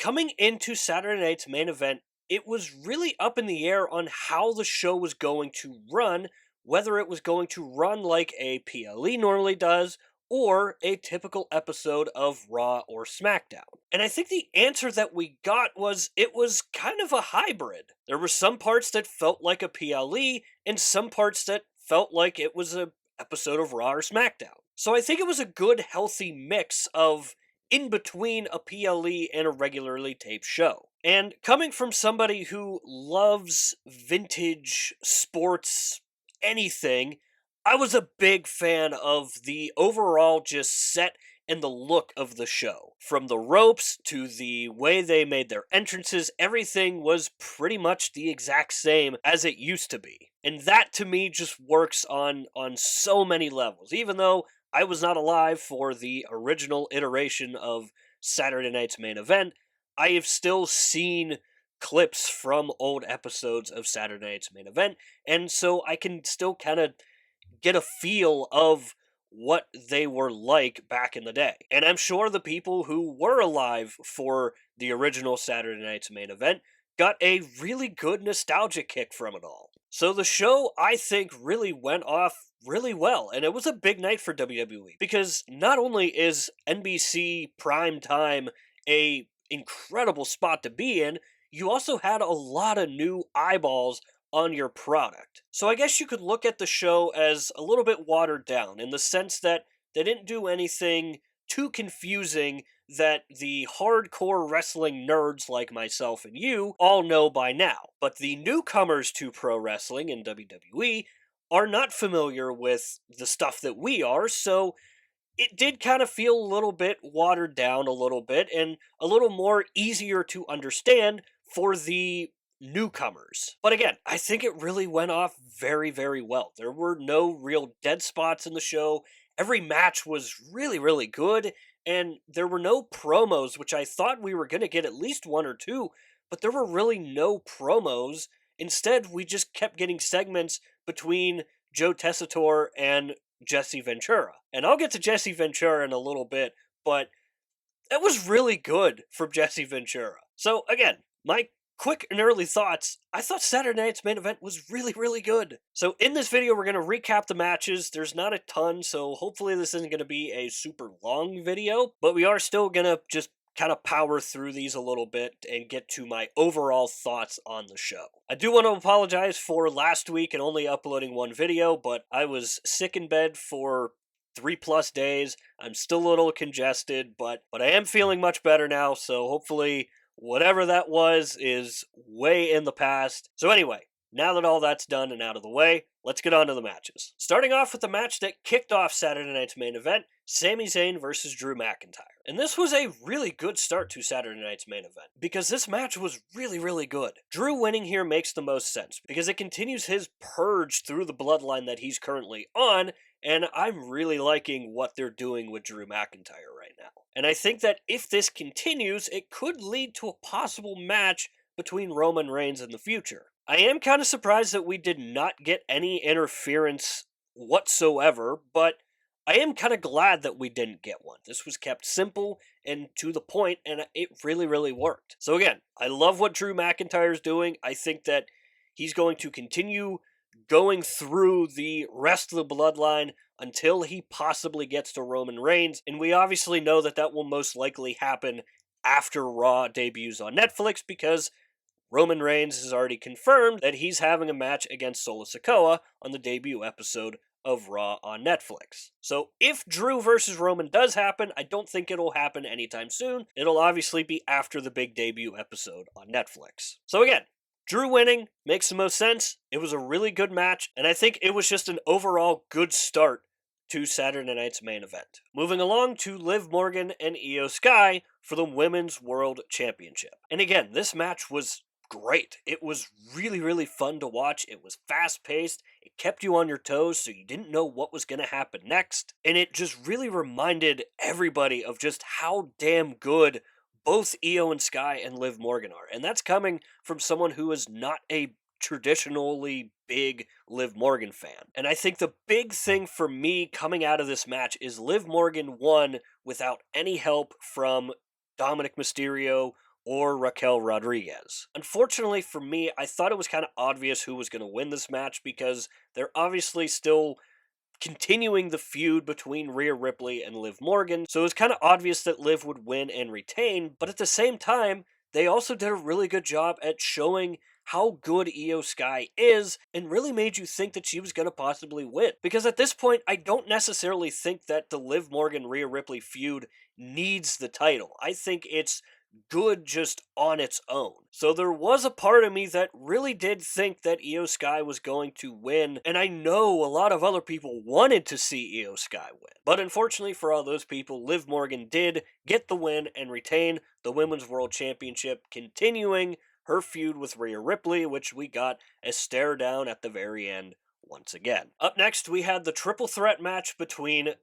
Coming into Saturday night's main event, it was really up in the air on how the show was going to run, whether it was going to run like a PLE normally does, or a typical episode of Raw or SmackDown. And I think the answer that we got was it was kind of a hybrid. There were some parts that felt like a PLE, and some parts that felt like it was a episode of Raw or SmackDown. So I think it was a good, healthy mix of in between a PLE and a regularly taped show. And coming from somebody who loves vintage sports anything, I was a big fan of the overall just set and the look of the show. From the ropes to the way they made their entrances, everything was pretty much the exact same as it used to be. And that to me just works on so many levels. Even though I was not alive for the original iteration of Saturday Night's Main Event, I have still seen clips from old episodes of Saturday Night's Main Event, and so I can still kind of get a feel of what they were like back in the day. And I'm sure the people who were alive for the original Saturday Night's Main Event got a really good nostalgia kick from it all. So the show, I think, really went off really well, and it was a big night for WWE because not only is NBC prime time a incredible spot to be in, you also had a lot of new eyeballs on your product. So I guess you could look at the show as a little bit watered down in the sense that they didn't do anything too confusing that the hardcore wrestling nerds like myself and you all know by now. But the newcomers to pro wrestling in WWE are not familiar with the stuff that we are, so it did kind of feel a little bit watered down a little bit and a little more easier to understand for the newcomers. But again, I think it really went off very, very well. There were no real dead spots in the show. Every match was really, really good, and there were no promos, which I thought we were going to get at least one or two, but there were really no promos. Instead, we just kept getting segments between Joe Tessitore and Jesse Ventura. And I'll get to Jesse Ventura in a little bit, but that was really good from Jesse Ventura. So again, my quick and early thoughts, I thought Saturday Night's Main Event was really, really good. So in this video, we're going to recap the matches. There's not a ton, so hopefully this isn't going to be a super long video, but we are still going to just kind of power through these a little bit and get to my overall thoughts on the show. I do want to apologize for last week and only uploading one video, but I was sick in bed for 3+ days. I'm still a little congested, but I am feeling much better now, so hopefully whatever that was is way in the past. So anyway, now that all that's done and out of the way, let's get on to the matches. Starting off with the match that kicked off Saturday Night's Main Event, Sami Zayn versus Drew McIntyre. And this was a really good start to Saturday Night's Main Event, because this match was really, really good. Drew winning here makes the most sense, because it continues his purge through the bloodline that he's currently on, and I'm really liking what they're doing with Drew McIntyre right now. And I think that if this continues, it could lead to a possible match between Roman Reigns in the future. I am kind of surprised that we did not get any interference whatsoever, but I am kind of glad that we didn't get one. This was kept simple and to the point, and it really, really worked. So again, I love what Drew McIntyre's doing. I think that he's going to continue going through the rest of the bloodline until he possibly gets to Roman Reigns, and we obviously know that that will most likely happen after Raw debuts on Netflix, because Roman Reigns has already confirmed that he's having a match against Solo Sikoa on the debut episode of Raw on Netflix. So if Drew versus Roman does happen, I don't think it'll happen anytime soon. It'll obviously be after the big debut episode on Netflix. So again, Drew winning makes the most sense. It was a really good match, and I think it was just an overall good start to Saturday Night's Main Event. Moving along to Liv Morgan and Io Sky for the Women's World Championship. And again, this match was great. It was really, really fun to watch. It was fast-paced. It kept you on your toes so you didn't know what was going to happen next. And it just really reminded everybody of just how damn good both Io and Sky and Liv Morgan are. And that's coming from someone who is not a traditionally big Liv Morgan fan. And I think the big thing for me coming out of this match is Liv Morgan won without any help from Dominic Mysterio or Raquel Rodriguez. Unfortunately for me, I thought it was kind of obvious who was going to win this match because they're obviously still continuing the feud between Rhea Ripley and Liv Morgan, so it was kind of obvious that Liv would win and retain, but at the same time, they also did a really good job at showing how good Io Sky is and really made you think that she was going to possibly win. Because at this point, I don't necessarily think that the Liv Morgan Rhea Ripley feud needs the title. I think it's good just on its own. So there was a part of me that really did think that Io Sky was going to win, and I know a lot of other people wanted to see Io Sky win. But unfortunately for all those people, Liv Morgan did get the win and retain the Women's World Championship, continuing her feud with Rhea Ripley, which we got a stare down at the very end once again. Up next, we had the triple threat match between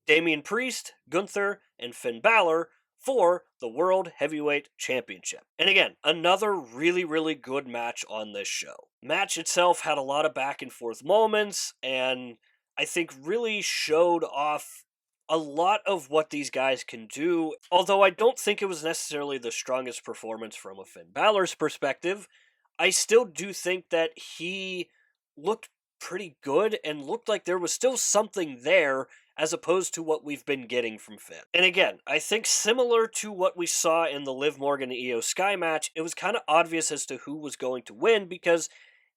Damian Priest, Gunther, and Finn Balor for the World Heavyweight Championship. And again, another really, really good match on this show. Match itself had a lot of back and forth moments, and I think really showed off a lot of what these guys can do. Although I don't think it was necessarily the strongest performance from a Finn Balor's perspective, I still do think that he looked pretty good and looked like there was still something there as opposed to what we've been getting from Finn. And again, I think similar to what we saw in the Liv Morgan and Io Sky match, it was kind of obvious as to who was going to win because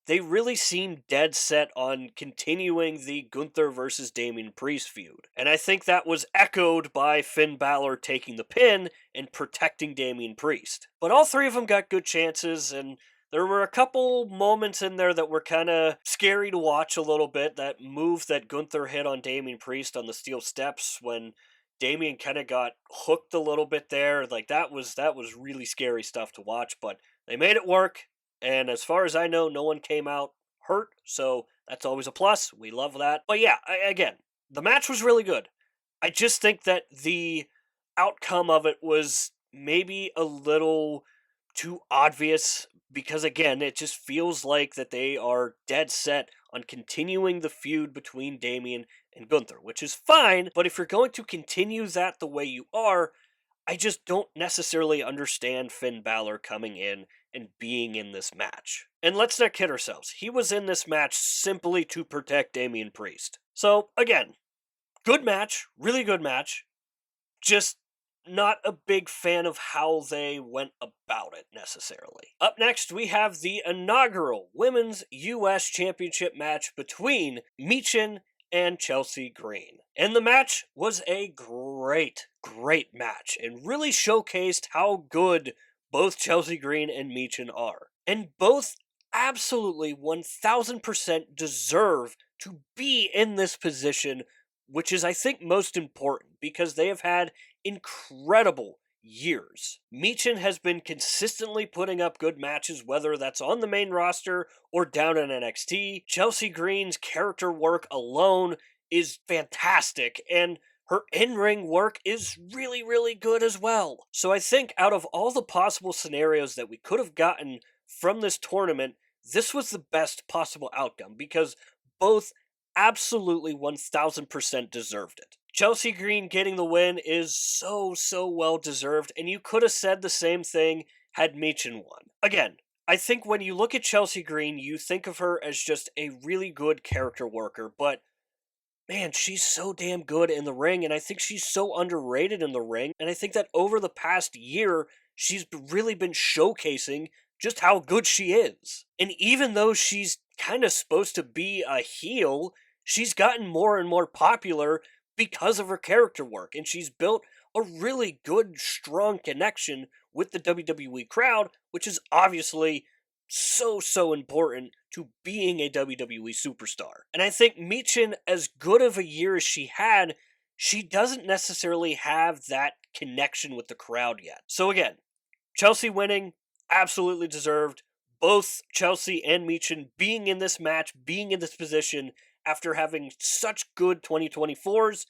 they really seemed dead set on continuing the Gunther versus Damian Priest feud. And I think that was echoed by Finn Balor taking the pin and protecting Damian Priest. But all three of them got good chances, and there were a couple moments in there that were kind of scary to watch a little bit. That move that Gunther hit on Damian Priest on the steel steps when Damian kind of got hooked a little bit there. Like that was really scary stuff to watch, but they made it work. And as far as I know, no one came out hurt, so that's always a plus. We love that. But yeah, again, the match was really good. I just think that the outcome of it was maybe a little too obvious because again, it just feels like that they are dead set on continuing the feud between Damian and Gunther, which is fine, but if you're going to continue that the way you are, I just don't necessarily understand Finn Balor coming in and being in this match. And let's not kid ourselves, he was in this match simply to protect Damian Priest. So, again, good match, really good match, just not a big fan of how they went about it necessarily. Up next, we have the inaugural Women's US Championship match between Michin and Chelsea Green. And the match was a great match and really showcased how good both Chelsea Green and Michin are. And both absolutely 1000% deserve to be in this position, which is, I think, most important because they have had incredible years. Michin has been consistently putting up good matches, whether that's on the main roster or down in NXT. Chelsea Green's character work alone is fantastic, and her in-ring work is really, really good as well. So I think out of all the possible scenarios that we could have gotten from this tournament, this was the best possible outcome because both absolutely 1000% deserved it. Chelsea Green getting the win is so well deserved, and you could have said the same thing had Michin won. Again, I think when you look at Chelsea Green, you think of her as just a really good character worker, but man, she's so damn good in the ring, and I think she's so underrated in the ring, and I think that over the past year, she's really been showcasing just how good she is. And even though she's kind of supposed to be a heel, she's gotten more and more popular because of her character work, and she's built a really good, strong connection with the WWE crowd, which is obviously so important to being a WWE superstar. And I think Michin, as good of a year as she had, she doesn't necessarily have that connection with the crowd yet. So again, Chelsea winning, absolutely deserved. Both Chelsea and Michin being in this match, being in this position after having such good 2024s,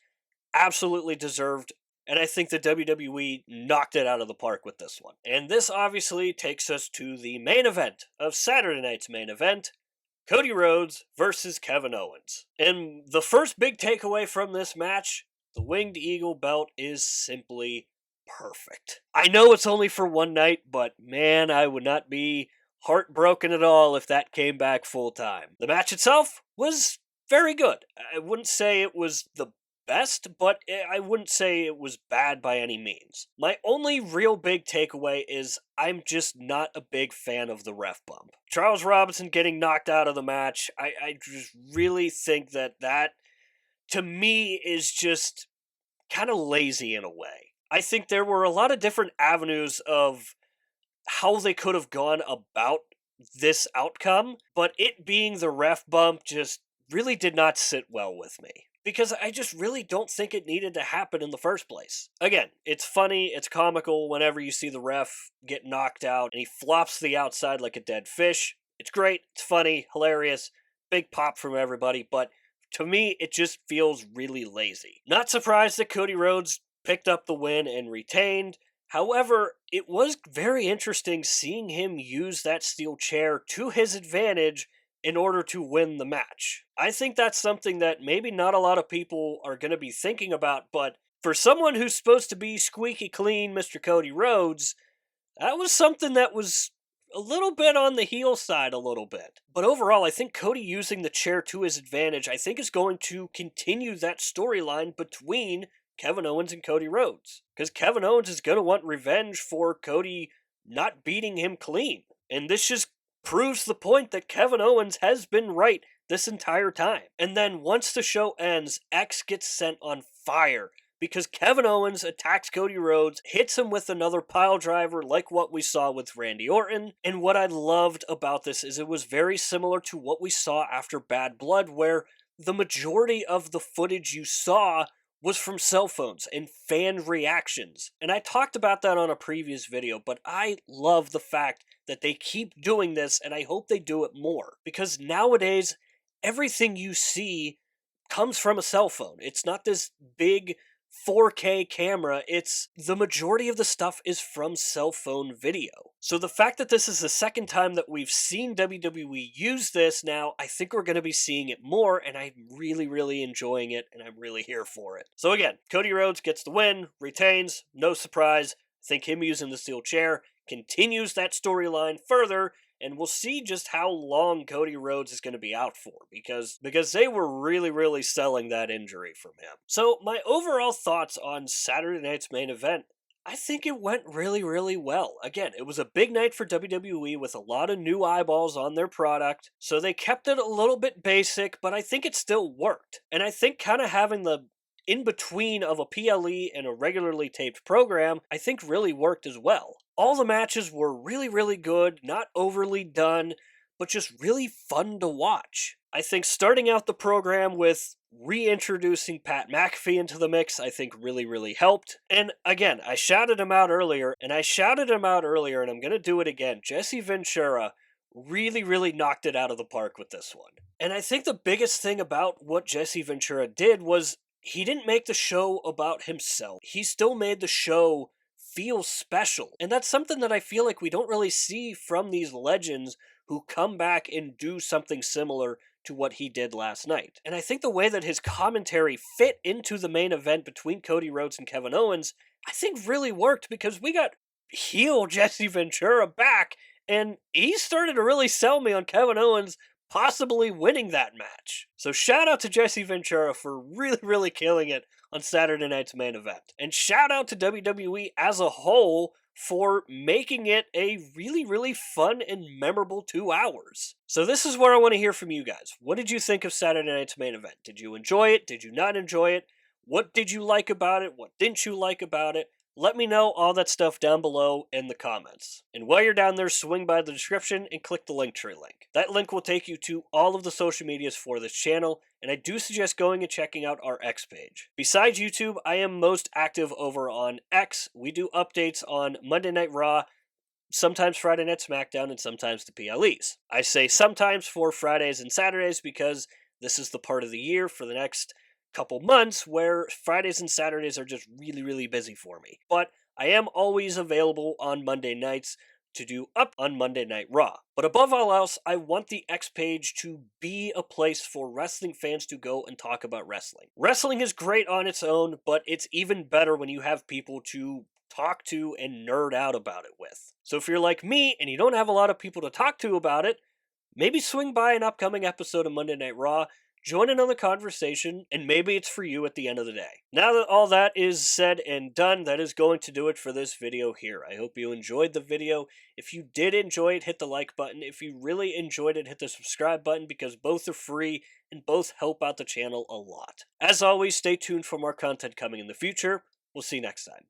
absolutely deserved. And I think the WWE knocked it out of the park with this one. And this obviously takes us to the main event of Saturday night's main event, Cody Rhodes versus Kevin Owens. And the first big takeaway from this match, the Winged Eagle belt is simply perfect. I know it's only for one night, but man, I would not be heartbroken at all if that came back full time. The match itself was very good. I wouldn't say it was the best, but I wouldn't say it was bad by any means. My only real big takeaway is I'm just not a big fan of the ref bump. Charles Robinson getting knocked out of the match, I just really think that to me is just kind of lazy in a way. I think there were a lot of different avenues of how they could have gone about this outcome, but it being the ref bump just really did not sit well with me. Because I just really don't think it needed to happen in the first place. Again, it's funny, it's comical whenever you see the ref get knocked out and he flops to the outside like a dead fish. It's great, it's funny, hilarious, big pop from everybody, but to me, it just feels really lazy. Not surprised that Cody Rhodes picked up the win and retained. However, it was very interesting seeing him use that steel chair to his advantage in order to win the match. I think that's something that maybe not a lot of people are going to be thinking about, but for someone who's supposed to be squeaky clean, Mr. Cody Rhodes, that was something that was a little bit on the heel side, a little bit. But overall, I think Cody using the chair to his advantage, I think is going to continue that storyline between Kevin Owens and Cody Rhodes. Because Kevin Owens is going to want revenge for Cody not beating him clean. And this just proves the point that Kevin Owens has been right this entire time. And then once the show ends, X gets sent on fire because Kevin Owens attacks Cody Rhodes, hits him with another pile driver like what we saw with Randy Orton. And what I loved about this is it was very similar to what we saw after Bad Blood, where the majority of the footage you saw was from cell phones and fan reactions. And I talked about that on a previous video, but I love the fact that they keep doing this, and I hope they do it more. Because nowadays, everything you see comes from a cell phone. It's not this big 4K camera, it's the majority of the stuff is from cell phone video. So the fact that this is the second time that we've seen WWE use this now, I think we're going to be seeing it more, and I'm really, really enjoying it, and I'm really here for it. So again, Cody Rhodes gets the win, retains, no surprise. I think him using the steel chair continues that storyline further, and we'll see just how long Cody Rhodes is going to be out for, because they were really, really selling that injury from him. So my overall thoughts on Saturday night's main event, I think it went really, really well. Again, it was a big night for WWE with a lot of new eyeballs on their product, so they kept it a little bit basic, but I think it still worked. And I think kind of having the in between of a PLE and a regularly taped program, I think really worked as well. All the matches were really, really good, not overly done, but just really fun to watch. I think starting out the program with reintroducing Pat McAfee into the mix, I think really, really helped. And again, I shouted him out earlier, and I'm going to do it again. Jesse Ventura really, really knocked it out of the park with this one. And I think the biggest thing about what Jesse Ventura did was he didn't make the show about himself. He still made the show feel special. And that's something that I feel like we don't really see from these legends who come back and do something similar to what he did last night. And I think the way that his commentary fit into the main event between Cody Rhodes and Kevin Owens, I think really worked, because we got heel Jesse Ventura back, and he started to really sell me on Kevin Owens possibly winning that match. So shout out to Jesse Ventura for really, really killing it on Saturday night's main event. And shout out to WWE as a whole for making it a really, really fun and memorable 2 hours. So this is where I want to hear from you guys. What did you think of Saturday night's main event? Did you enjoy it? Did you not enjoy it? What did you like about it? What didn't you like about it? Let me know all that stuff down below in the comments. And while you're down there, swing by the description and click the Linktree link. That link will take you to all of the social medias for this channel, and I do suggest going and checking out our X page. Besides YouTube, I am most active over on X. We do updates on Monday Night Raw, sometimes Friday Night SmackDown, and sometimes the PLEs. I say sometimes for Fridays and Saturdays because this is the part of the year for the next couple months where Fridays and Saturdays are just really, really busy for me. But I am always available on Monday nights to do up on Monday Night Raw. But above all else, I want the X page to be a place for wrestling fans to go and talk about wrestling. Wrestling is great on its own, but it's even better when you have people to talk to and nerd out about it with. So if you're like me and you don't have a lot of people to talk to about it, maybe swing by an upcoming episode of Monday Night Raw, join in on the conversation, and maybe it's for you at the end of the day. Now that all that is said and done, that is going to do it for this video here. I hope you enjoyed the video. If you did enjoy it, hit the like button. If you really enjoyed it, hit the subscribe button because both are free and both help out the channel a lot. As always, stay tuned for more content coming in the future. We'll see you next time.